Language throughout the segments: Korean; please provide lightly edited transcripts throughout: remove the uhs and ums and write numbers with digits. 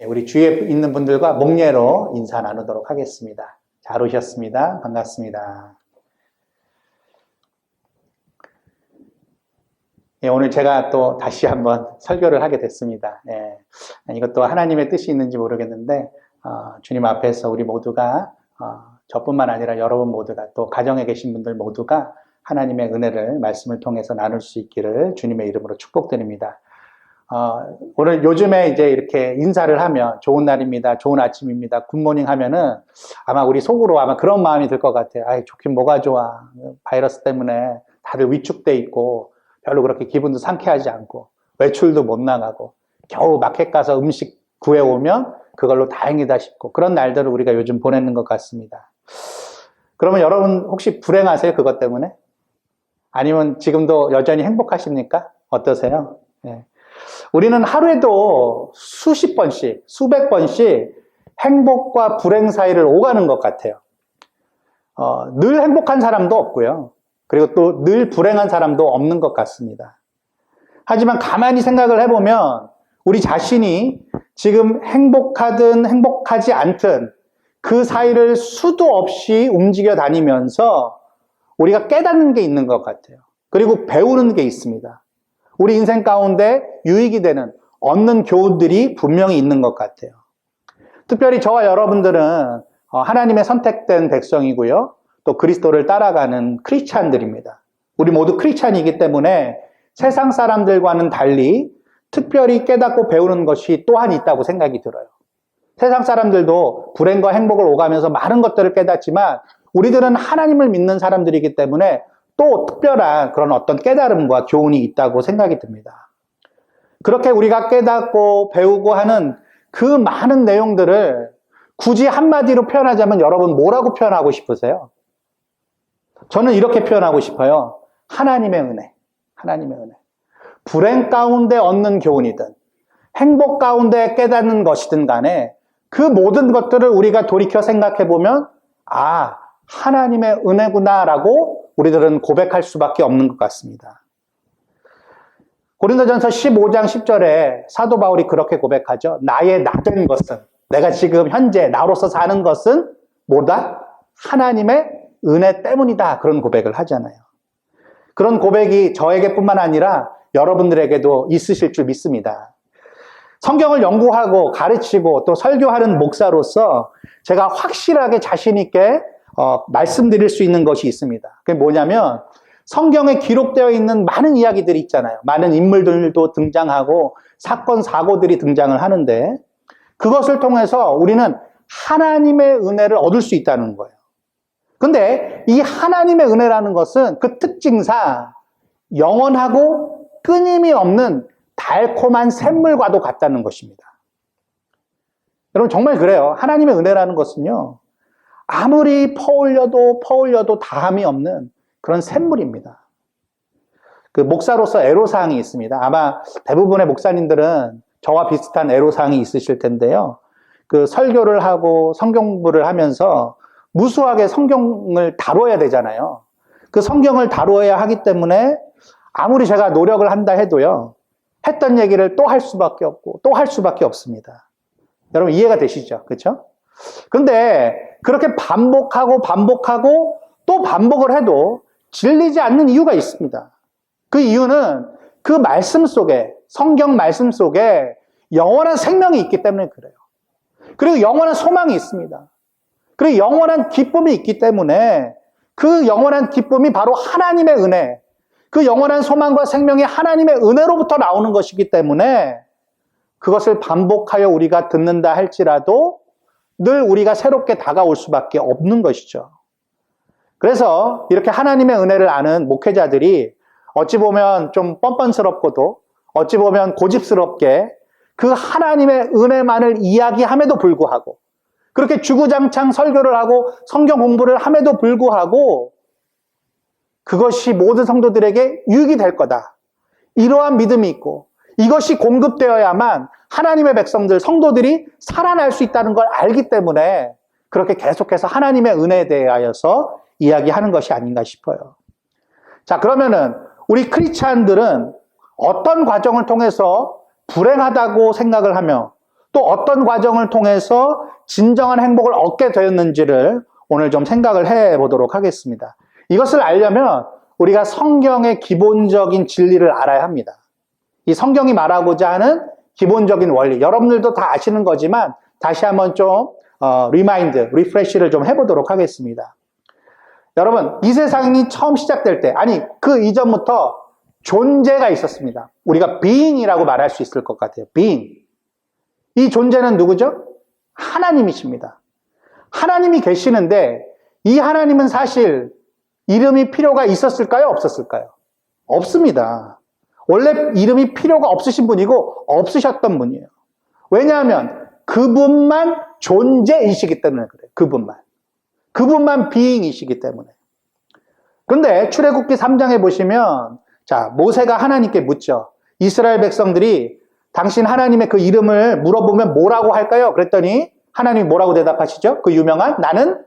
우리 주위에 있는 분들과 목례로 인사 나누도록 하겠습니다. 잘 오셨습니다. 반갑습니다. 오늘 제가 또 다시 한번 설교를 하게 됐습니다. 이것도 하나님의 뜻이 있는지 모르겠는데 주님 앞에서 우리 모두가 저뿐만 아니라 여러분 모두가 또 가정에 계신 분들 모두가 하나님의 은혜를 말씀을 통해서 나눌 수 있기를 주님의 이름으로 축복드립니다. 오늘 요즘에 이제 이렇게 인사를 하면 좋은 날입니다, 좋은 아침입니다, 굿모닝 하면은 아마 우리 속으로 아마 그런 마음이 들 것 같아요. 아이, 좋긴 뭐가 좋아. 바이러스 때문에 다들 위축돼 있고 별로 그렇게 기분도 상쾌하지 않고 외출도 못 나가고 겨우 마켓 가서 음식 구해오면 그걸로 다행이다 싶고 그런 날들을 우리가 요즘 보내는 것 같습니다. 그러면 여러분 혹시 불행하세요? 그것 때문에? 아니면 지금도 여전히 행복하십니까? 어떠세요? 우리는 하루에도 수십 번씩, 수백 번씩 행복과 불행 사이를 오가는 것 같아요. 늘 행복한 사람도 없고요. 그리고 또 늘 불행한 사람도 없는 것 같습니다. 하지만 가만히 생각을 해보면 우리 자신이 지금 행복하든 행복하지 않든 그 사이를 수도 없이 움직여 다니면서 우리가 깨닫는 게 있는 것 같아요. 그리고 배우는 게 있습니다. 우리 인생 가운데 유익이 되는, 얻는 교훈들이 분명히 있는 것 같아요. 특별히 저와 여러분들은 하나님의 선택된 백성이고요. 또 그리스도를 따라가는 크리스찬들입니다. 우리 모두 크리스찬이기 때문에 세상 사람들과는 달리 특별히 깨닫고 배우는 것이 또한 있다고 생각이 들어요. 세상 사람들도 불행과 행복을 오가면서 많은 것들을 깨닫지만 우리들은 하나님을 믿는 사람들이기 때문에 또 특별한 그런 어떤 깨달음과 교훈이 있다고 생각이 듭니다. 그렇게 우리가 깨닫고 배우고 하는 그 많은 내용들을 굳이 한마디로 표현하자면 여러분 뭐라고 표현하고 싶으세요? 저는 이렇게 표현하고 싶어요. 하나님의 은혜. 하나님의 은혜. 불행 가운데 얻는 교훈이든 행복 가운데 깨닫는 것이든 간에 그 모든 것들을 우리가 돌이켜 생각해 보면 하나님의 은혜구나라고 우리들은 고백할 수밖에 없는 것 같습니다. 고린도전서 15장 10절에 사도 바울이 그렇게 고백하죠. 나의 나된 것은, 내가 지금 현재 나로서 사는 것은 뭐다? 하나님의 은혜 때문이다. 그런 고백을 하잖아요. 그런 고백이 저에게뿐만 아니라 여러분들에게도 있으실 줄 믿습니다. 성경을 연구하고 가르치고 또 설교하는 목사로서 제가 확실하게 자신 있게 말씀드릴 수 있는 것이 있습니다. 그게 뭐냐면 성경에 기록되어 있는 많은 이야기들이 있잖아요. 많은 인물들도 등장하고 사건, 사고들이 등장을 하는데 그것을 통해서 우리는 하나님의 은혜를 얻을 수 있다는 거예요. 근데 이 하나님의 은혜라는 것은 그 특징상 영원하고 끊임이 없는 달콤한 샘물과도 같다는 것입니다. 여러분 정말 그래요. 하나님의 은혜라는 것은요. 아무리 퍼올려도 다함이 없는 그런 샘물입니다. 그 목사로서 애로사항이 있습니다. 아마 대부분의 목사님들은 저와 비슷한 애로사항이 있으실 텐데요. 그 설교를 하고 성경 공부를 하면서 무수하게 성경을 다뤄야 되잖아요. 그 성경을 다루어야 하기 때문에 아무리 제가 노력을 한다 해도요. 했던 얘기를 또 할 수밖에 없고 또 할 수밖에 없습니다. 여러분 이해가 되시죠? 그렇죠? 근데 그렇게 반복하고 또 반복을 해도 질리지 않는 이유가 있습니다. 그 이유는 그 말씀 속에, 성경 말씀 속에 영원한 생명이 있기 때문에 그래요. 그리고 영원한 소망이 있습니다. 그리고 영원한 기쁨이 있기 때문에 그 영원한 기쁨이 바로 하나님의 은혜, 그 영원한 소망과 생명이 하나님의 은혜로부터 나오는 것이기 때문에 그것을 반복하여 우리가 듣는다 할지라도 늘 우리가 새롭게 다가올 수밖에 없는 것이죠. 그래서 이렇게 하나님의 은혜를 아는 목회자들이 어찌 보면 좀 뻔뻔스럽고도 어찌 보면 고집스럽게 그 하나님의 은혜만을 이야기함에도 불구하고 그렇게 주구장창 설교를 하고 성경 공부를 함에도 불구하고 그것이 모든 성도들에게 유익이 될 거다. 이러한 믿음이 있고 이것이 공급되어야만 하나님의 백성들, 성도들이 살아날 수 있다는 걸 알기 때문에 그렇게 계속해서 하나님의 은혜에 대하여서 이야기하는 것이 아닌가 싶어요. 자, 그러면은 우리 크리스찬들은 어떤 과정을 통해서 불행하다고 생각을 하며 또 어떤 과정을 통해서 진정한 행복을 얻게 되었는지를 오늘 좀 생각을 해 보도록 하겠습니다. 이것을 알려면 우리가 성경의 기본적인 진리를 알아야 합니다. 이 성경이 말하고자 하는 기본적인 원리, 여러분들도 다 아시는 거지만 다시 한번 좀 리프레시를 좀 해보도록 하겠습니다. 여러분, 이 세상이 처음 시작될 때, 아니 그 이전부터 존재가 있었습니다. 우리가 being이라고 말할 수 있을 것 같아요. being. 이 존재는 누구죠? 하나님이십니다. 하나님이 계시는데 이 하나님은 사실 이름이 필요가 있었을까요? 없었을까요? 없습니다. 원래 이름이 필요가 없으신 분이고 없으셨던 분이에요. 왜냐하면 그분만 존재이시기 때문에 그래요. 그분만 being이시기 때문에. 그런데 출애굽기 3장에 보시면 자, 모세가 하나님께 묻죠. 이스라엘 백성들이 당신 하나님의 그 이름을 물어보면 뭐라고 할까요? 그랬더니 하나님이 뭐라고 대답하시죠? 그 유명한 나는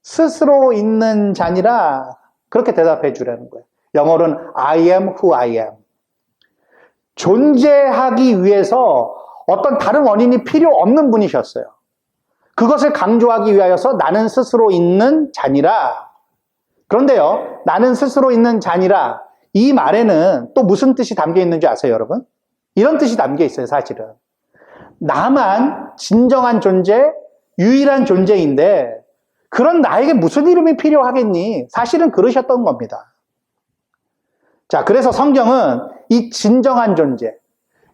스스로 있는 자니라, 그렇게 대답해 주라는 거예요. 영어로는 I am who I am. 존재하기 위해서 어떤 다른 원인이 필요 없는 분이셨어요. 그것을 강조하기 위하여서 나는 스스로 있는 자니라. 그런데요, 나는 스스로 있는 자니라, 이 말에는 또 무슨 뜻이 담겨 있는지 아세요, 여러분? 이런 뜻이 담겨 있어요, 사실은. 나만 진정한 존재, 유일한 존재인데 그런 나에게 무슨 이름이 필요하겠니? 사실은 그러셨던 겁니다. 자, 그래서 성경은 이 진정한 존재,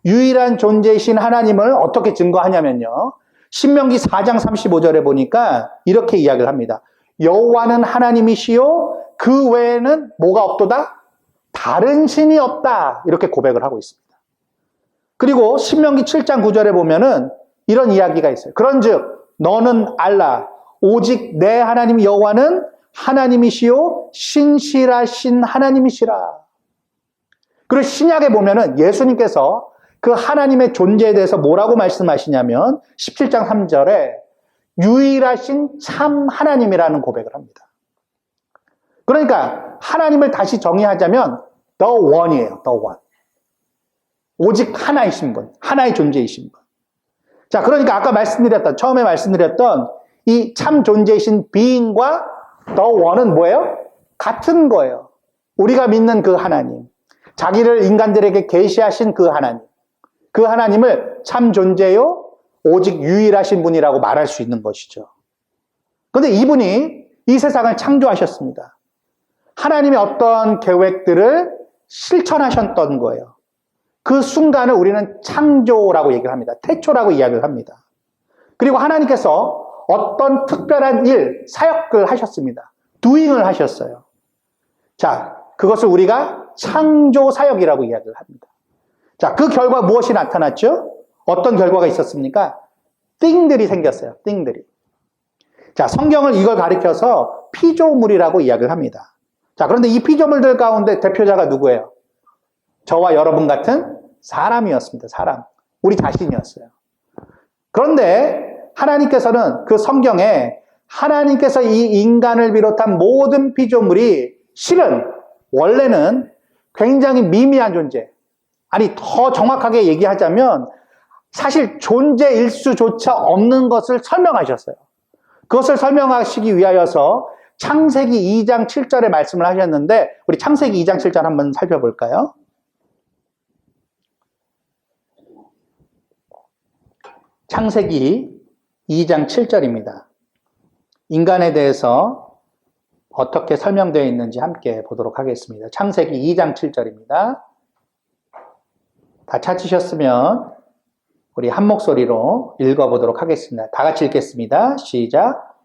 유일한 존재이신 하나님을 어떻게 증거하냐면요, 신명기 4장 35절에 보니까 이렇게 이야기를 합니다. 여호와는 하나님이시요 그 외에는 뭐가 없도다? 다른 신이 없다. 이렇게 고백을 하고 있습니다. 그리고 신명기 7장 9절에 보면은 이런 이야기가 있어요. 그런즉 너는 알라 오직 내 하나님 여호와는 하나님이시요 신실하신 하나님이시라. 그리고 신약에 보면은 예수님께서 그 하나님의 존재에 대해서 뭐라고 말씀하시냐면 17장 3절에 유일하신 참 하나님이라는 고백을 합니다. 그러니까 하나님을 다시 정의하자면 the one이에요. the one. 오직 하나이신 분, 하나의 존재이신 분. 자, 그러니까 아까 처음에 말씀드렸던 이 참 존재이신 being과 the one은 뭐예요? 같은 거예요. 우리가 믿는 그 하나님, 자기를 인간들에게 계시하신 그 하나님, 그 하나님을 참 존재요, 오직 유일하신 분이라고 말할 수 있는 것이죠. 그런데 이분이 이 세상을 창조하셨습니다. 하나님의 어떤 계획들을 실천하셨던 거예요. 그 순간을 우리는 창조라고 얘기를 합니다. 태초라고 이야기를 합니다. 그리고 하나님께서 어떤 특별한 일, 사역을 하셨습니다. doing을 하셨어요. 자, 그것을 우리가 창조 사역이라고 이야기를 합니다. 자, 그 결과 무엇이 나타났죠? 어떤 결과가 있었습니까? thing들이 생겼어요. thing들이. 자, 성경을 이걸 가리켜서 피조물이라고 이야기를 합니다. 자, 그런데 이 피조물들 가운데 대표자가 누구예요? 저와 여러분 같은 사람이었습니다. 사람. 우리 자신이었어요. 그런데 하나님께서는 그 성경에 하나님께서 이 인간을 비롯한 모든 피조물이 실은 원래는 굉장히 미미한 존재, 아니 더 정확하게 얘기하자면 사실 존재일 수조차 없는 것을 설명하셨어요. 그것을 설명하시기 위하여서 창세기 2장 7절에 말씀을 하셨는데 우리 창세기 2장 7절 한번 살펴볼까요? 창세기 2장 7절입니다. 인간에 대해서 어떻게 설명되어 있는지 함께 보도록 하겠습니다. 창세기 2장 7절입니다. 다 찾으셨으면 우리 한 목소리로 읽어보도록 하겠습니다. 다 같이 읽겠습니다. 시작.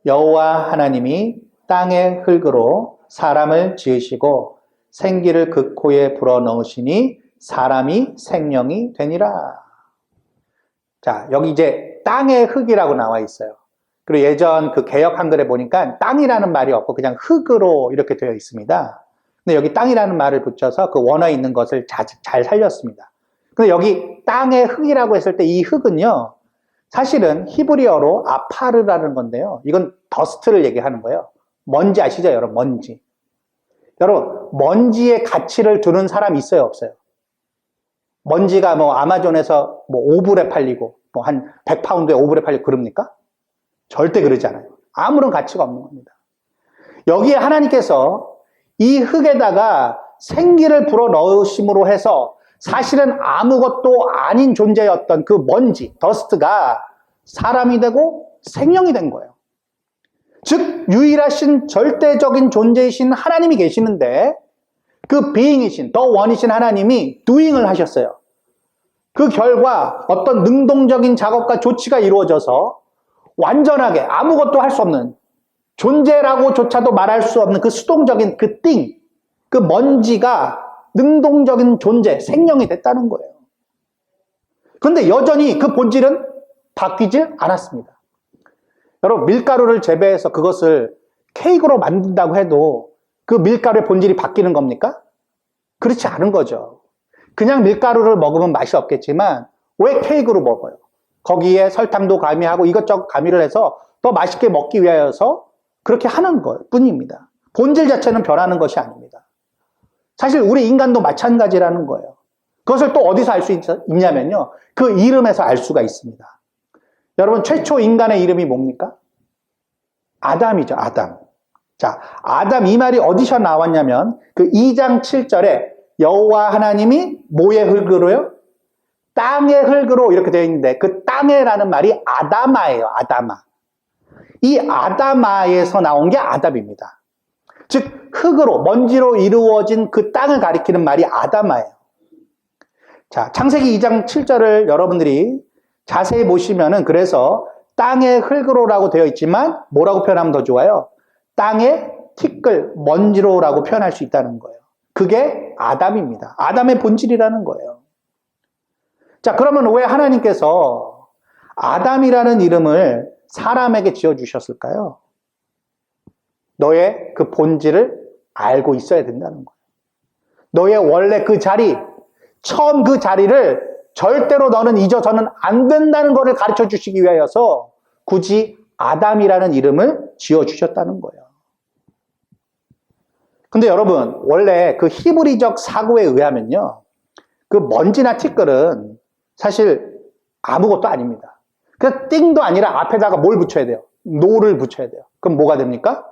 여호와 하나님이 땅의 흙으로 사람을 지으시고 생기를 그 코에 불어넣으시니 사람이 생명이 되니라. 자, 여기 이제 땅의 흙이라고 나와 있어요. 그리고 예전 그 개역 한글에 보니까 땅이라는 말이 없고 그냥 흙으로 이렇게 되어 있습니다. 근데 여기 땅이라는 말을 붙여서 그 원어에 있는 것을 잘 살렸습니다. 근데 여기 땅의 흙이라고 했을 때 이 흙은요, 사실은 히브리어로 아파르라는 건데요. 이건 더스트를 얘기하는 거예요. 먼지 아시죠, 여러분? 먼지. 여러분, 먼지의 가치를 두는 사람이 있어요, 없어요? 먼지가 뭐 아마존에서 뭐 5불에 팔리고 뭐 한 100파운드에 5불에 팔려 그럽니까? 절대 그러지 않아요. 아무런 가치가 없는 겁니다. 여기에 하나님께서 이 흙에다가 생기를 불어 넣으심으로 해서 사실은 아무것도 아닌 존재였던 그 먼지, 더스트가 사람이 되고 생명이 된 거예요. 즉 유일하신 절대적인 존재이신 하나님이 계시는데 그 being이신, 더 원이신 하나님이 doing을 하셨어요. 그 결과 어떤 능동적인 작업과 조치가 이루어져서 완전하게 아무것도 할 수 없는, 존재라고조차도 말할 수 없는 그 수동적인 그 thing, 그 먼지가 능동적인 존재, 생명이 됐다는 거예요. 그런데 여전히 그 본질은 바뀌지 않았습니다. 여러분, 밀가루를 재배해서 그것을 케이크로 만든다고 해도 그 밀가루의 본질이 바뀌는 겁니까? 그렇지 않은 거죠. 그냥 밀가루를 먹으면 맛이 없겠지만 왜 케이크로 먹어요? 거기에 설탕도 가미하고 이것저것 가미를 해서 더 맛있게 먹기 위하여서 그렇게 하는 것 뿐입니다. 본질 자체는 변하는 것이 아닙니다. 사실 우리 인간도 마찬가지라는 거예요. 그것을 또 어디서 알 수 있냐면요, 그 이름에서 알 수가 있습니다. 여러분, 최초 인간의 이름이 뭡니까? 아담이죠, 아담. 자, 아담 이 말이 어디서 나왔냐면 그 2장 7절에 여호와 하나님이 뭐의 흙으로요? 땅의 흙으로 이렇게 되어 있는데 그 땅에라는 말이 아다마예요, 아다마. 이 아다마에서 나온 게 아담입니다. 즉 흙으로, 먼지로 이루어진 그 땅을 가리키는 말이 아다마예요. 자, 창세기 2장 7절을 여러분들이 자세히 보시면은 그래서 땅의 흙으로라고 되어 있지만 뭐라고 표현하면 더 좋아요? 땅의 티끌, 먼지로라고 표현할 수 있다는 거예요. 그게 아담입니다. 아담의 본질이라는 거예요. 자, 그러면 왜 하나님께서 아담이라는 이름을 사람에게 지어주셨을까요? 너의 그 본질을 알고 있어야 된다는 거예요. 너의 원래 그 자리, 처음 그 자리를 절대로 너는 잊어서는 안 된다는 것을 가르쳐 주시기 위하여서 굳이 아담이라는 이름을 지어주셨다는 거예요. 근데 여러분, 원래 그 히브리적 사고에 의하면요, 그 먼지나 티끌은 사실 아무것도 아닙니다. 그 띵도 아니라 앞에다가 뭘 붙여야 돼요? no를 붙여야 돼요. 그럼 뭐가 됩니까?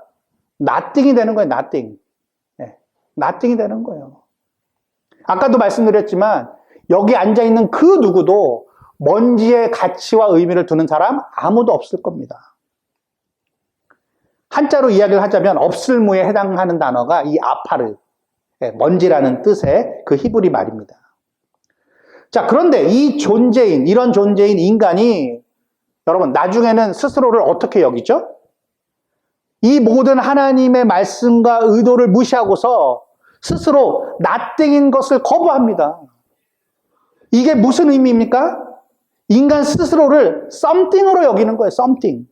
nothing이 되는 거예요, nothing. 네, nothing이 되는 거예요. 아까도 말씀드렸지만 여기 앉아있는 그 누구도 먼지의 가치와 의미를 두는 사람 아무도 없을 겁니다. 한자로 이야기를 하자면 없을무에 해당하는 단어가 이 아파르, 먼지라는 뜻의 그 히브리 말입니다. 자, 그런데 이 존재인, 이런 존재인 인간이 여러분 나중에는 스스로를 어떻게 여기죠? 이 모든 하나님의 말씀과 의도를 무시하고서 스스로 nothing인 것을 거부합니다. 이게 무슨 의미입니까? 인간 스스로를 something으로 여기는 거예요. something.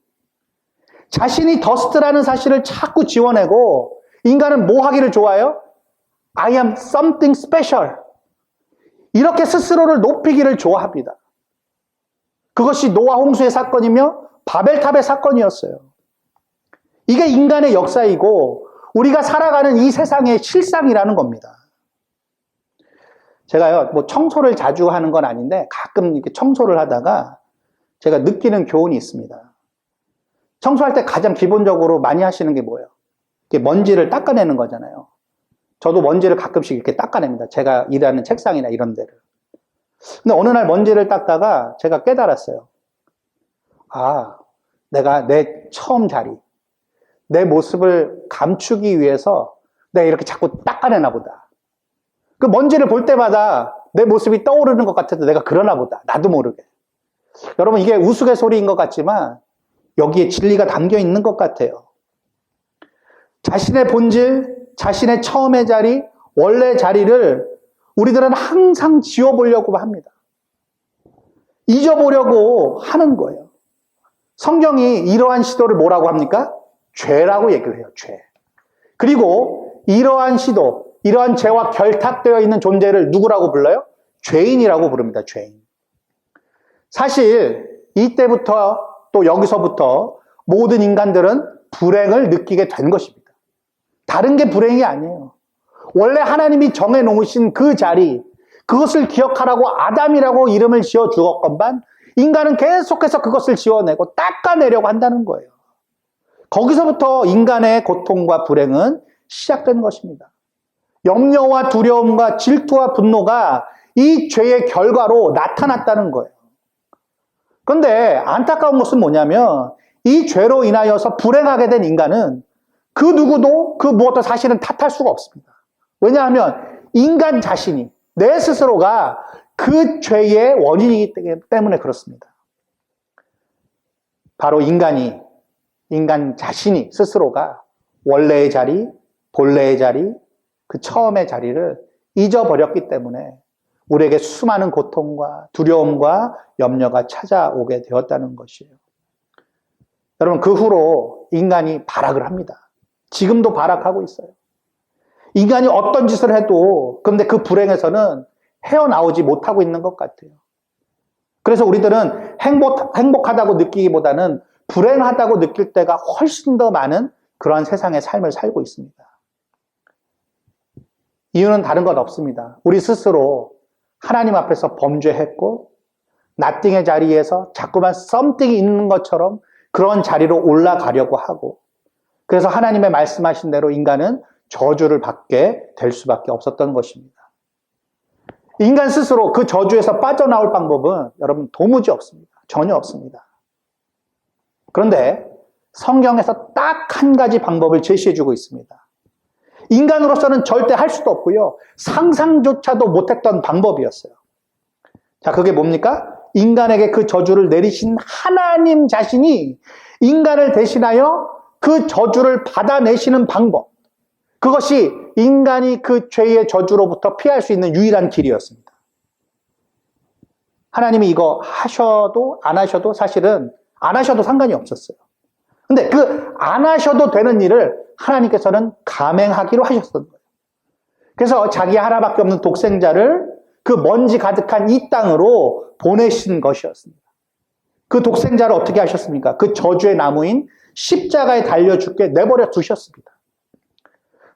자신이 더스트라는 사실을 자꾸 지워내고 인간은 뭐 하기를 좋아해요? I am something special. 이렇게 스스로를 높이기를 좋아합니다. 그것이 노아 홍수의 사건이며 바벨탑의 사건이었어요. 이게 인간의 역사이고 우리가 살아가는 이 세상의 실상이라는 겁니다. 제가요, 뭐 청소를 자주 하는 건 아닌데 가끔 이렇게 청소를 하다가 제가 느끼는 교훈이 있습니다. 청소할 때 가장 기본적으로 많이 하시는 게 뭐예요? 이렇게 먼지를 닦아내는 거잖아요. 저도 먼지를 가끔씩 이렇게 닦아냅니다. 제가 일하는 책상이나 이런 데를. 근데 어느 날 먼지를 닦다가 제가 깨달았어요. 아, 내가 내 처음 자리, 내 모습을 감추기 위해서 내가 이렇게 자꾸 닦아내나 보다. 그 먼지를 볼 때마다 내 모습이 떠오르는 것 같아도 내가 그러나 보다. 나도 모르게. 여러분, 이게 우스갯소리인 것 같지만 여기에 진리가 담겨 있는 것 같아요. 자신의 본질, 자신의 처음의 자리, 원래 자리를 우리들은 항상 지워보려고 합니다. 잊어보려고 하는 거예요. 성경이 이러한 시도를 뭐라고 합니까? 죄라고 얘기를 해요, 죄. 그리고 이러한 시도, 이러한 죄와 결탁되어 있는 존재를 누구라고 불러요? 죄인이라고 부릅니다, 죄인. 사실 이때부터 또 여기서부터 모든 인간들은 불행을 느끼게 된 것입니다. 다른 게 불행이 아니에요. 원래 하나님이 정해놓으신 그 자리, 그것을 기억하라고 아담이라고 이름을 지어 주었건만 인간은 계속해서 그것을 지워내고 닦아내려고 한다는 거예요. 거기서부터 인간의 고통과 불행은 시작된 것입니다. 염려와 두려움과 질투와 분노가 이 죄의 결과로 나타났다는 거예요. 그런데 안타까운 것은 뭐냐면 이 죄로 인하여서 불행하게 된 인간은 그 누구도 그 무엇도 사실은 탓할 수가 없습니다. 왜냐하면 인간 자신이, 내 스스로가 그 죄의 원인이기 때문에 그렇습니다. 바로 인간 자신이 스스로가 원래의 자리, 본래의 자리, 그 처음의 자리를 잊어버렸기 때문에 우리에게 수많은 고통과 두려움과 염려가 찾아오게 되었다는 것이에요. 여러분, 그 후로 인간이 발악을 합니다. 지금도 발악하고 있어요. 인간이 어떤 짓을 해도 근데 그 불행에서는 헤어나오지 못하고 있는 것 같아요. 그래서 우리들은 행복하다고 느끼기보다는 불행하다고 느낄 때가 훨씬 더 많은 그러한 세상의 삶을 살고 있습니다. 이유는 다른 것 없습니다. 우리 스스로 하나님 앞에서 범죄했고 nothing의 자리에서 자꾸만 something이 있는 것처럼 그런 자리로 올라가려고 하고, 그래서 하나님의 말씀하신 대로 인간은 저주를 받게 될 수밖에 없었던 것입니다. 인간 스스로 그 저주에서 빠져나올 방법은 여러분 도무지 없습니다. 전혀 없습니다. 그런데 성경에서 딱 한 가지 방법을 제시해주고 있습니다. 인간으로서는 절대 할 수도 없고요, 상상조차도 못했던 방법이었어요. 자, 그게 뭡니까? 인간에게 그 저주를 내리신 하나님 자신이 인간을 대신하여 그 저주를 받아내시는 방법, 그것이 인간이 그 죄의 저주로부터 피할 수 있는 유일한 길이었습니다. 하나님이 이거 하셔도 안 하셔도 사실은 안 하셔도 상관이 없었어요. 근데 그 안 하셔도 되는 일을 하나님께서는 감행하기로 하셨던 거예요. 그래서 자기 하나밖에 없는 독생자를 그 먼지 가득한 이 땅으로 보내신 것이었습니다. 그 독생자를 어떻게 하셨습니까? 그 저주의 나무인 십자가에 달려 죽게 내버려 두셨습니다.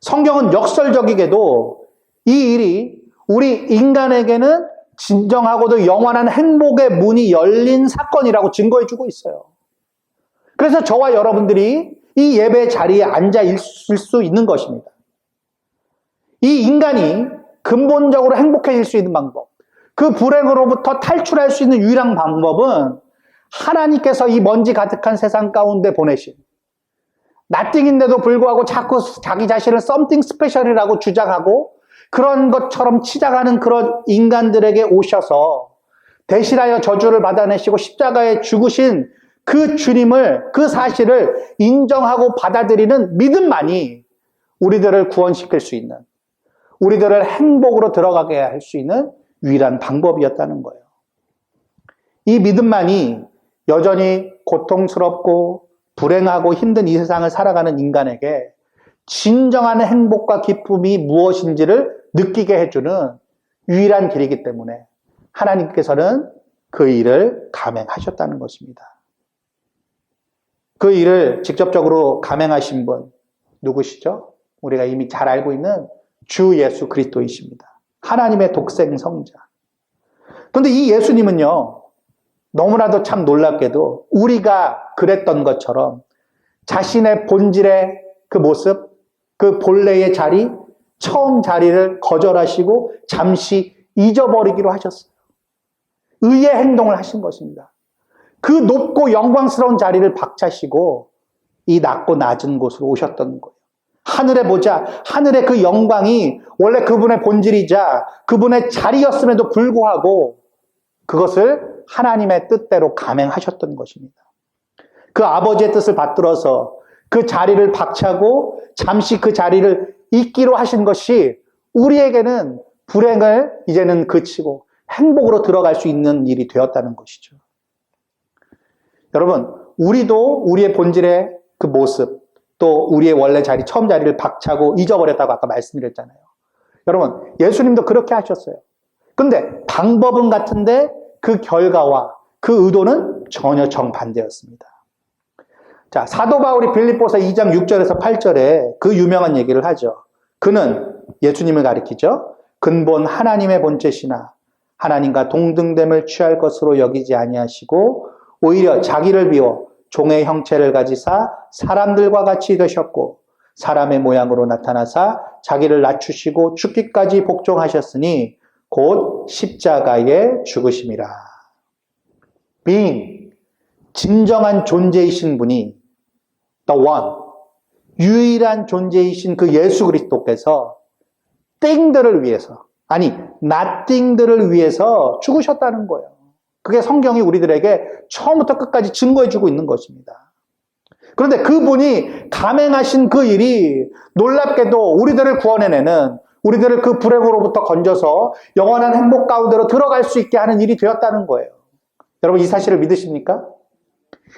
성경은 역설적이게도 이 일이 우리 인간에게는 진정하고도 영원한 행복의 문이 열린 사건이라고 증거해주고 있어요. 그래서 저와 여러분들이 이 예배 자리에 앉아 있을 수 있는 것입니다. 이 인간이 근본적으로 행복해질 수 있는 방법, 그 불행으로부터 탈출할 수 있는 유일한 방법은 하나님께서 이 먼지 가득한 세상 가운데 보내신, nothing인데도 불구하고 자꾸 자기 자신을 something special이라고 주장하고 그런 것처럼 치장하는 그런 인간들에게 오셔서 대신하여 저주를 받아내시고 십자가에 죽으신 그 주님을, 그 사실을 인정하고 받아들이는 믿음만이 우리들을 구원시킬 수 있는, 우리들을 행복으로 들어가게 할 수 있는 유일한 방법이었다는 거예요. 이 믿음만이 여전히 고통스럽고 불행하고 힘든 이 세상을 살아가는 인간에게 진정한 행복과 기쁨이 무엇인지를 느끼게 해주는 유일한 길이기 때문에 하나님께서는 그 일을 감행하셨다는 것입니다. 그 일을 직접적으로 감행하신 분 누구시죠? 우리가 이미 잘 알고 있는 주 예수 그리스도이십니다. 하나님의 독생 성자. 그런데 이 예수님은요, 너무나도 참 놀랍게도 우리가 그랬던 것처럼 자신의 본질의 그 모습, 그 본래의 자리, 처음 자리를 거절하시고 잠시 잊어버리기로 하셨어요. 의의 행동을 하신 것입니다. 그 높고 영광스러운 자리를 박차시고 이 낮고 낮은 곳으로 오셨던 거예요. 하늘에 보자, 하늘의 그 영광이 원래 그분의 본질이자 그분의 자리였음에도 불구하고 그것을 하나님의 뜻대로 감행하셨던 것입니다. 그 아버지의 뜻을 받들어서 그 자리를 박차고 잠시 그 자리를 잊기로 하신 것이 우리에게는 불행을 이제는 그치고 행복으로 들어갈 수 있는 일이 되었다는 것이죠. 여러분, 우리도 우리의 본질의 그 모습, 또 우리의 원래 자리, 처음 자리를 박차고 잊어버렸다고 아까 말씀드렸잖아요. 여러분, 예수님도 그렇게 하셨어요. 근데 방법은 같은데 그 결과와 그 의도는 전혀 정반대였습니다. 자, 사도 바울이 빌립보서 2장 6절에서 8절에 그 유명한 얘기를 하죠. 그는 예수님을 가리키죠. 근본 하나님의 본체시나 하나님과 동등됨을 취할 것으로 여기지 아니하시고 오히려 자기를 비워 종의 형체를 가지사 사람들과 같이 되셨고 사람의 모양으로 나타나사 자기를 낮추시고 죽기까지 복종하셨으니 곧 십자가에 죽으심이라. being, 진정한 존재이신 분이 the one, 유일한 존재이신 그 예수 그리스도께서 thing들을 위해서, 아니 nothing들을 위해서 죽으셨다는 거예요. 그게 성경이 우리들에게 처음부터 끝까지 증거해주고 있는 것입니다. 그런데 그분이 감행하신 그 일이 놀랍게도 우리들을 구원해내는, 우리들을 그 불행으로부터 건져서 영원한 행복 가운데로 들어갈 수 있게 하는 일이 되었다는 거예요. 여러분 이 사실을 믿으십니까?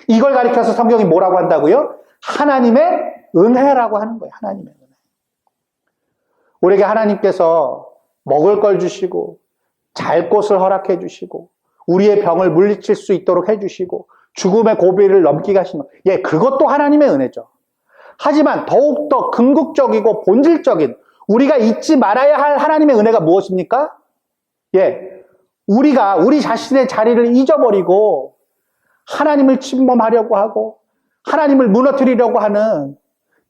이걸 가리켜서 성경이 뭐라고 한다고요? 하나님의 은혜라고 하는 거예요. 하나님의 은혜. 우리에게 하나님께서 먹을 걸 주시고 잘 곳을 허락해 주시고 우리의 병을 물리칠 수 있도록 해주시고 죽음의 고비를 넘기게 하시는 것. 예, 그것도 하나님의 은혜죠. 하지만 더욱더 궁극적이고 본질적인 우리가 잊지 말아야 할 하나님의 은혜가 무엇입니까? 예, 우리가 우리 자신의 자리를 잊어버리고 하나님을 침범하려고 하고 하나님을 무너뜨리려고 하는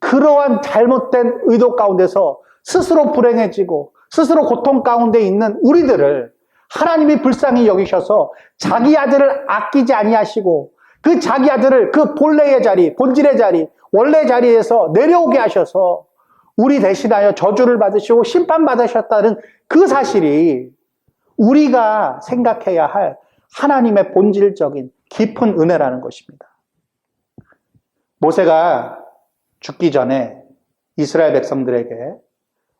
그러한 잘못된 의도 가운데서 스스로 불행해지고 스스로 고통 가운데 있는 우리들을 하나님이 불쌍히 여기셔서 자기 아들을 아끼지 아니하시고 그 자기 아들을 그 본래의 자리, 본질의 자리, 원래 자리에서 내려오게 하셔서 우리 대신하여 저주를 받으시고 심판받으셨다는 그 사실이 우리가 생각해야 할 하나님의 본질적인 깊은 은혜라는 것입니다. 모세가 죽기 전에 이스라엘 백성들에게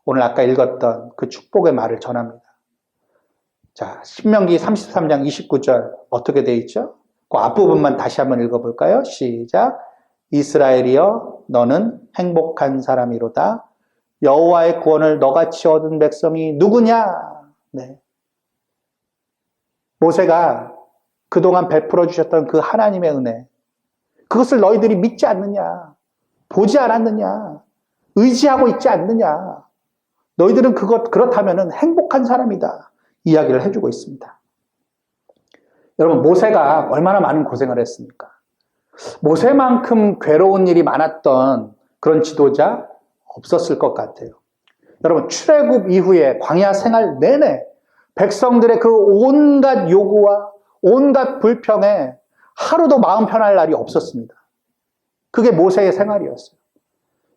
오늘 아까 읽었던 그 축복의 말을 전합니다. 자, 신명기 33장 29절 어떻게 되어 있죠? 그 앞부분만 다시 한번 읽어볼까요? 시작. 이스라엘이여 너는 행복한 사람이로다. 여호와의 구원을 너같이 얻은 백성이 누구냐? 네. 모세가 그동안 베풀어 주셨던 그 하나님의 은혜, 그것을 너희들이 믿지 않느냐? 보지 않았느냐? 의지하고 있지 않느냐? 너희들은 그렇다면 행복한 사람이다. 이야기를 해주고 있습니다. 여러분, 모세가 얼마나 많은 고생을 했습니까? 모세만큼 괴로운 일이 많았던 그런 지도자 없었을 것 같아요. 여러분, 출애굽 이후에 광야 생활 내내 백성들의 그 온갖 요구와 온갖 불평에 하루도 마음 편할 날이 없었습니다. 그게 모세의 생활이었어요.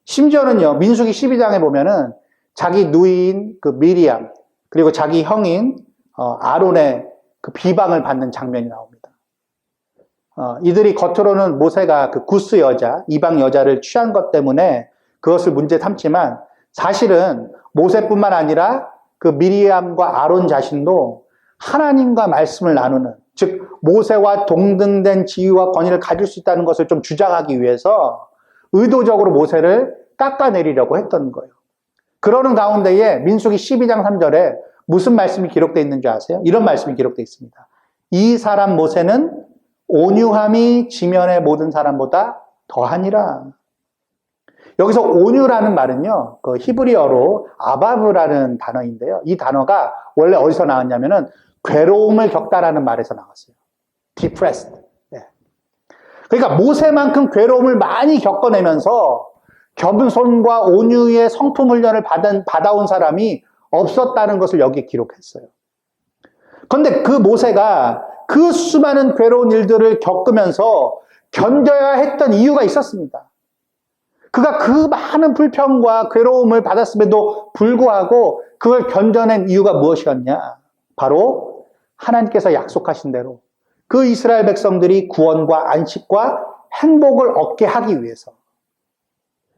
심지어는요, 민수기 12장에 보면은 자기 누이인 그 미리암, 그리고 자기 형인 아론의 그 비방을 받는 장면이 나옵니다. 이들이 겉으로는 모세가 그 구스 여자, 이방 여자를 취한 것 때문에 그것을 문제 삼지만 사실은 모세뿐만 아니라 그 미리암과 아론 자신도 하나님과 말씀을 나누는, 즉 모세와 동등된 지위와 권위를 가질 수 있다는 것을 좀 주장하기 위해서 의도적으로 모세를 깎아내리려고 했던 거예요. 그러는 가운데에 민수기 12장 3절에 무슨 말씀이 기록되어 있는지 아세요? 이런 말씀이 기록되어 있습니다. 이 사람 모세는 온유함이 지면의 모든 사람보다 더하니라. 여기서 온유라는 말은요, 그 히브리어로 아바브라는 단어인데요. 이 단어가 원래 어디서 나왔냐면은 괴로움을 겪다라는 말에서 나왔어요. depressed. 네. 그러니까 모세만큼 괴로움을 많이 겪어내면서 겸손과 온유의 성품 훈련을 받아온 사람이 없었다는 것을 여기에 기록했어요. 그런데 그 모세가 그 수많은 괴로운 일들을 겪으면서 견뎌야 했던 이유가 있었습니다. 그가 그 많은 불평과 괴로움을 받았음에도 불구하고 그걸 견뎌낸 이유가 무엇이었냐? 바로 하나님께서 약속하신 대로 그 이스라엘 백성들이 구원과 안식과 행복을 얻게 하기 위해서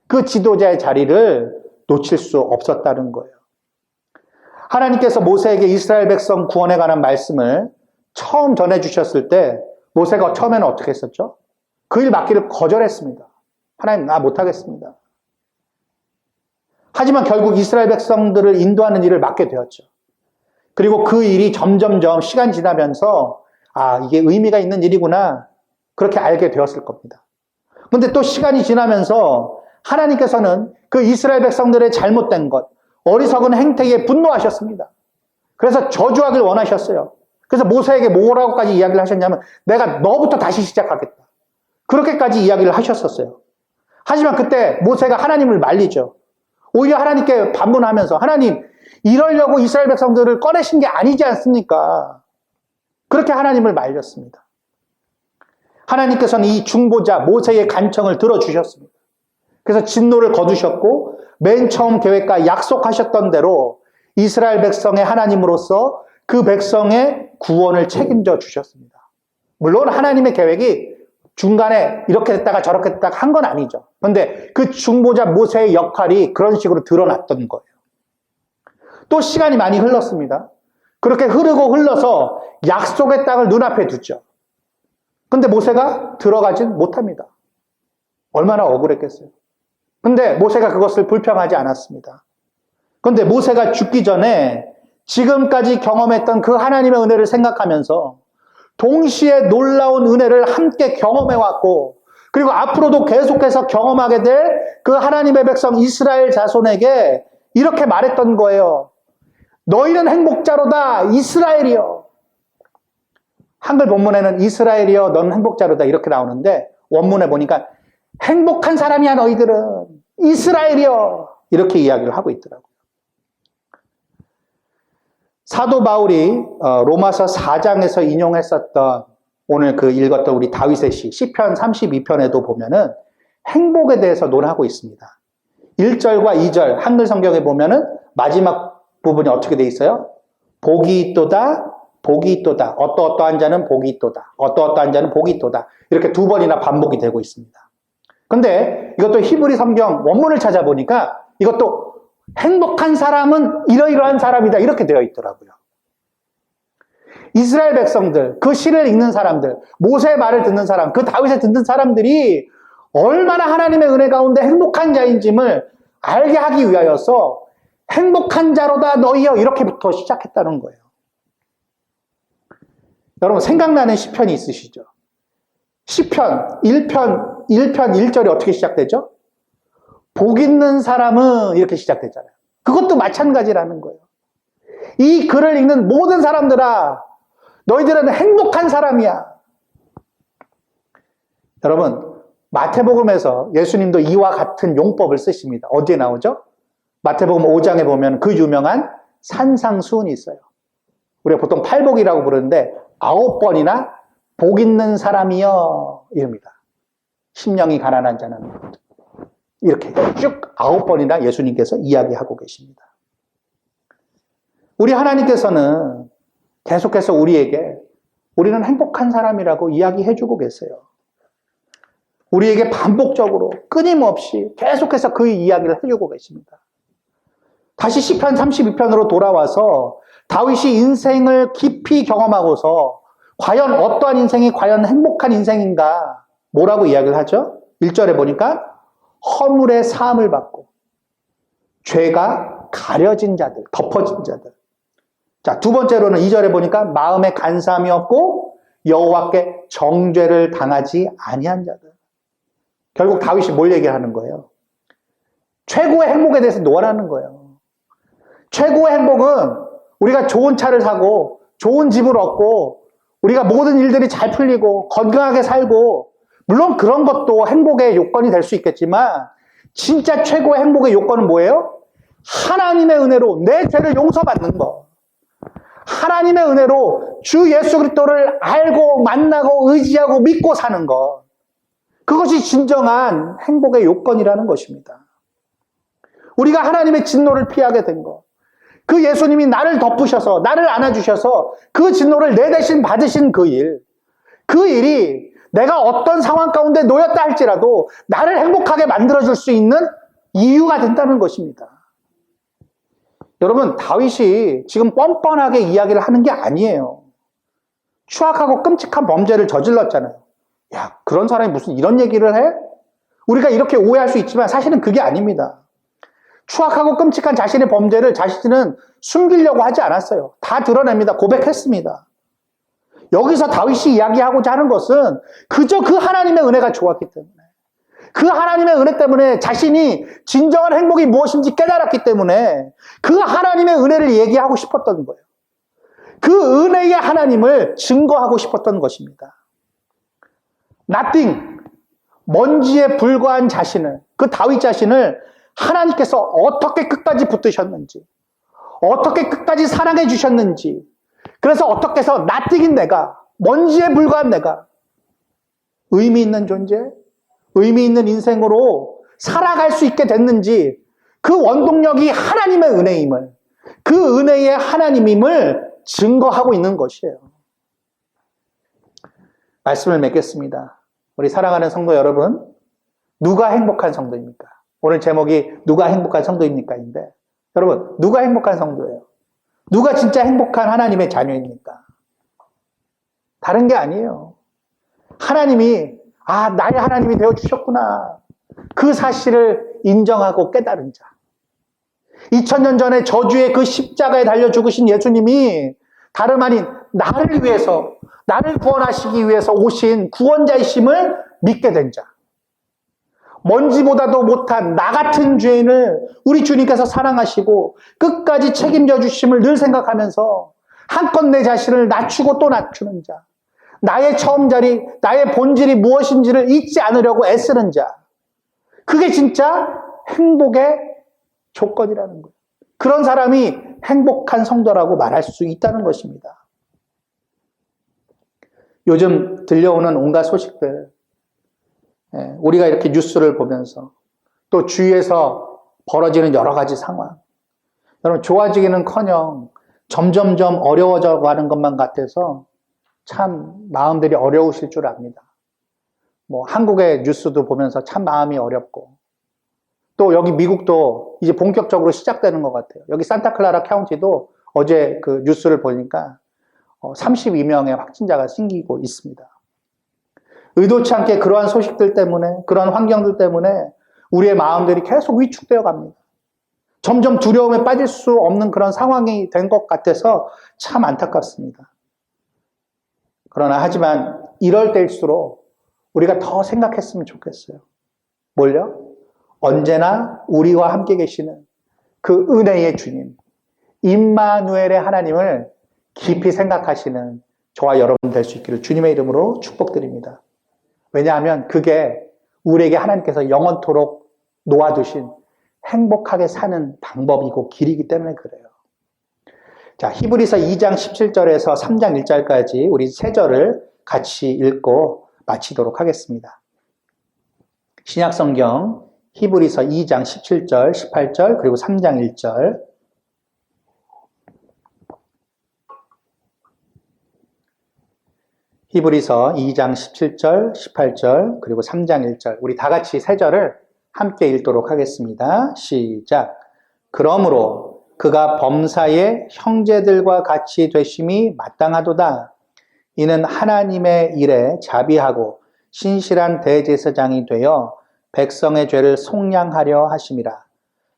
그 지도자의 자리를 놓칠 수 없었다는 거예요. 하나님께서 모세에게 이스라엘 백성 구원에 관한 말씀을 처음 전해주셨을 때 모세가 처음에는 어떻게 했었죠? 그 일 맡기를 거절했습니다. 하나님, 나 못하겠습니다. 하지만 결국 이스라엘 백성들을 인도하는 일을 맡게 되었죠. 그리고 그 일이 점점점 시간이 지나면서 이게 의미가 있는 일이구나 그렇게 알게 되었을 겁니다. 그런데 또 시간이 지나면서 하나님께서는 그 이스라엘 백성들의 잘못된 것, 어리석은 행태에 분노하셨습니다. 그래서 저주하길 원하셨어요. 그래서 모세에게 뭐라고까지 이야기를 하셨냐면 내가 너부터 다시 시작하겠다. 그렇게까지 이야기를 하셨었어요. 하지만 그때 모세가 하나님을 말리죠. 오히려 하나님께 반문하면서 하나님 이러려고 이스라엘 백성들을 꺼내신 게 아니지 않습니까? 그렇게 하나님을 말렸습니다. 하나님께서는 이 중보자 모세의 간청을 들어주셨습니다. 그래서 진노를 거두셨고 맨 처음 계획과 약속하셨던 대로 이스라엘 백성의 하나님으로서 그 백성의 구원을 책임져 주셨습니다. 물론 하나님의 계획이 중간에 이렇게 됐다가 저렇게 됐다가 한 건 아니죠. 그런데 그 중보자 모세의 역할이 그런 식으로 드러났던 거예요. 또 시간이 많이 흘렀습니다. 그렇게 흐르고 흘러서 약속의 땅을 눈앞에 두죠. 근데 모세가 들어가진 못합니다. 얼마나 억울했겠어요. 근데 모세가 그것을 불평하지 않았습니다. 그런데 모세가 죽기 전에 지금까지 경험했던 그 하나님의 은혜를 생각하면서 동시에 놀라운 은혜를 함께 경험해왔고 그리고 앞으로도 계속해서 경험하게 될 그 하나님의 백성 이스라엘 자손에게 이렇게 말했던 거예요. 너희는 행복자로다 이스라엘이여. 한글 본문에는 이스라엘이여 너는 행복자로다 이렇게 나오는데 원문에 보니까 행복한 사람이야 너희들은 이스라엘이여 이렇게 이야기를 하고 있더라고요. 사도 바울이 로마서 4장에서 인용했었던 오늘 그 읽었던 우리 다윗의 시 시편 32편에도 보면은 행복에 대해서 논하고 있습니다. 1절과 2절 한글 성경에 보면은 마지막 부분이 어떻게 돼 있어요? 복이 있도다, 복이 있도다. 어떠어떠한 자는 복이 있도다. 어떠어떠한 자는 복이 있도다. 이렇게 두 번이나 반복이 되고 있습니다. 근데 이것도 히브리 성경 원문을 찾아보니까 이것도 행복한 사람은 이러이러한 사람이다 이렇게 되어 있더라고요. 이스라엘 백성들, 그 시를 읽는 사람들, 모세의 말을 듣는 사람, 그 다윗을 듣는 사람들이 얼마나 하나님의 은혜 가운데 행복한 자인지를 알게 하기 위하여서 행복한 자로다 너희여 이렇게부터 시작했다는 거예요. 여러분 생각나는 시편이 있으시죠? 시편 1편 1절이 어떻게 시작되죠? 복 있는 사람은 이렇게 시작되잖아요. 그것도 마찬가지라는 거예요. 이 글을 읽는 모든 사람들아 너희들은 행복한 사람이야. 여러분 마태복음에서 예수님도 이와 같은 용법을 쓰십니다. 어디에 나오죠? 마태복음 5장에 보면 그 유명한 산상수훈이 있어요. 우리가 보통 팔복이라고 부르는데 9번이나 복 있는 사람이여 이릅니다. 심령이 가난한 자는 이렇게 쭉 9번이나 예수님께서 이야기하고 계십니다. 우리 하나님께서는 계속해서 우리에게 우리는 행복한 사람이라고 이야기해주고 계세요. 우리에게 반복적으로 끊임없이 계속해서 그 이야기를 해주고 계십니다. 다시 시편 32편으로 돌아와서 다윗이 인생을 깊이 경험하고서 과연 어떠한 인생이 과연 행복한 인생인가 뭐라고 이야기를 하죠? 1절에 보니까 허물의 사함을 받고 죄가 가려진 자들, 덮어진 자들. 자, 두 번째로는 2절에 보니까 마음에 간사함이 없고 여호와께 정죄를 당하지 아니한 자들. 결국 다윗이 뭘 얘기하는 거예요? 최고의 행복에 대해서 논하는 거예요. 최고의 행복은 우리가 좋은 차를 사고 좋은 집을 얻고 우리가 모든 일들이 잘 풀리고 건강하게 살고 물론 그런 것도 행복의 요건이 될 수 있겠지만 진짜 최고의 행복의 요건은 뭐예요? 하나님의 은혜로 내 죄를 용서받는 것. 하나님의 은혜로 주 예수 그리스도를 알고 만나고 의지하고 믿고 사는 것. 그것이 진정한 행복의 요건이라는 것입니다. 우리가 하나님의 진노를 피하게 된 것. 그 예수님이 나를 덮으셔서 나를 안아주셔서 그 진노를 내 대신 받으신 그 일. 그 일이 내가 어떤 상황 가운데 놓였다 할지라도 나를 행복하게 만들어줄 수 있는 이유가 된다는 것입니다. 여러분 다윗이 지금 뻔뻔하게 이야기를 하는 게 아니에요. 추악하고 끔찍한 범죄를 저질렀잖아요. 야, 그런 사람이 무슨 이런 얘기를 해? 우리가 이렇게 오해할 수 있지만 사실은 그게 아닙니다. 추악하고 끔찍한 자신의 범죄를 자신은 숨기려고 하지 않았어요. 다 드러냅니다. 고백했습니다. 여기서 다윗이 이야기하고자 하는 것은 그저 그 하나님의 은혜가 좋았기 때문에 그 하나님의 은혜 때문에 자신이 진정한 행복이 무엇인지 깨달았기 때문에 그 하나님의 은혜를 얘기하고 싶었던 거예요. 그 은혜의 하나님을 증거하고 싶었던 것입니다. nothing, 먼지에 불과한 자신을, 그 다윗 자신을 하나님께서 어떻게 끝까지 붙드셨는지, 어떻게 끝까지 사랑해 주셨는지, 그래서 어떻게 해서 nothing인 내가, 먼지에 불과한 내가 의미 있는 존재, 의미 있는 인생으로 살아갈 수 있게 됐는지, 그 원동력이 하나님의 은혜임을, 그 은혜의 하나님임을 증거하고 있는 것이에요. 말씀을 맺겠습니다. 우리 사랑하는 성도 여러분, 누가 행복한 성도입니까? 오늘 제목이 누가 행복한 성도입니까?인데, 여러분, 누가 행복한 성도예요? 누가 진짜 행복한 하나님의 자녀입니까? 다른 게 아니에요. 하나님이, 나의 하나님이 되어주셨구나. 그 사실을 인정하고 깨달은 자. 2000년 전에 저주의 그 십자가에 달려 죽으신 예수님이 다름 아닌 나를 위해서, 나를 구원하시기 위해서 오신 구원자이심을 믿게 된 자. 먼지보다도 못한 나 같은 죄인을 우리 주님께서 사랑하시고 끝까지 책임져 주심을 늘 생각하면서 한껏 내 자신을 낮추고 또 낮추는 자. 나의 처음 자리, 나의 본질이 무엇인지를 잊지 않으려고 애쓰는 자. 그게 진짜 행복의 조건이라는 거예요. 그런 사람이 행복한 성도라고 말할 수 있다는 것입니다. 요즘 들려오는 온갖 소식들, 우리가 이렇게 뉴스를 보면서 또 주위에서 벌어지는 여러 가지 상황, 여러분 좋아지기는커녕 점점점 어려워져 가는 것만 같아서 참 마음들이 어려우실 줄 압니다. 한국의 뉴스도 보면서 참 마음이 어렵고, 또 여기 미국도 이제 본격적으로 시작되는 것 같아요. 여기 산타클라라 카운티도 어제 그 뉴스를 보니까 32명의 확진자가 생기고 있습니다. 의도치 않게 그러한 소식들 때문에, 그러한 환경들 때문에 우리의 마음들이 계속 위축되어 갑니다. 점점 두려움에 빠질 수 없는 그런 상황이 된 것 같아서 참 안타깝습니다. 그러나 하지만 이럴 때일수록 우리가 더 생각했으면 좋겠어요. 뭘요? 언제나 우리와 함께 계시는 그 은혜의 주님, 임마누엘의 하나님을 깊이 생각하시는 저와 여러분 될 수 있기를 주님의 이름으로 축복드립니다. 왜냐하면 그게 우리에게 하나님께서 영원토록 놓아두신 행복하게 사는 방법이고 길이기 때문에 그래요. 자, 히브리서 2장 17절에서 3장 1절까지 우리 세 절을 같이 읽고 마치도록 하겠습니다. 신약성경 히브리서 2장 17절, 18절, 그리고 3장 1절. 히브리서 2장 17절, 18절, 그리고 3장 1절. 우리 다 같이 세 절을 함께 읽도록 하겠습니다. 시작. 그러므로 그가 범사의 형제들과 같이 되심이 마땅하도다. 이는 하나님의 일에 자비하고 신실한 대제사장이 되어 백성의 죄를 속량하려 하심이라.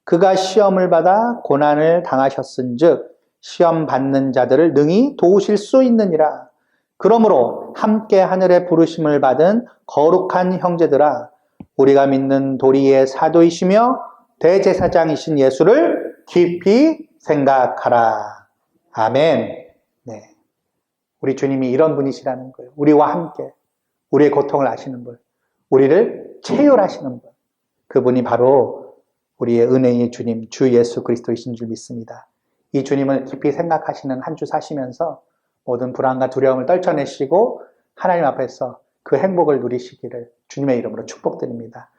그가 시험을 받아 고난을 당하셨은즉 시험 받는 자들을 능히 도우실 수 있느니라. 그러므로 함께 하늘의 부르심을 받은 거룩한 형제들아, 우리가 믿는 도리의 사도이시며 대제사장이신 예수를 깊이 생각하라. 아멘. 네. 우리 주님이 이런 분이시라는 거예요. 우리와 함께 우리의 고통을 아시는 분, 우리를 체휼하시는 분, 그분이 바로 우리의 은혜의 주님, 주 예수 그리스도이신 줄 믿습니다. 이 주님을 깊이 생각하시는 한 주 사시면서 모든 불안과 두려움을 떨쳐내시고 하나님 앞에서 그 행복을 누리시기를 주님의 이름으로 축복드립니다.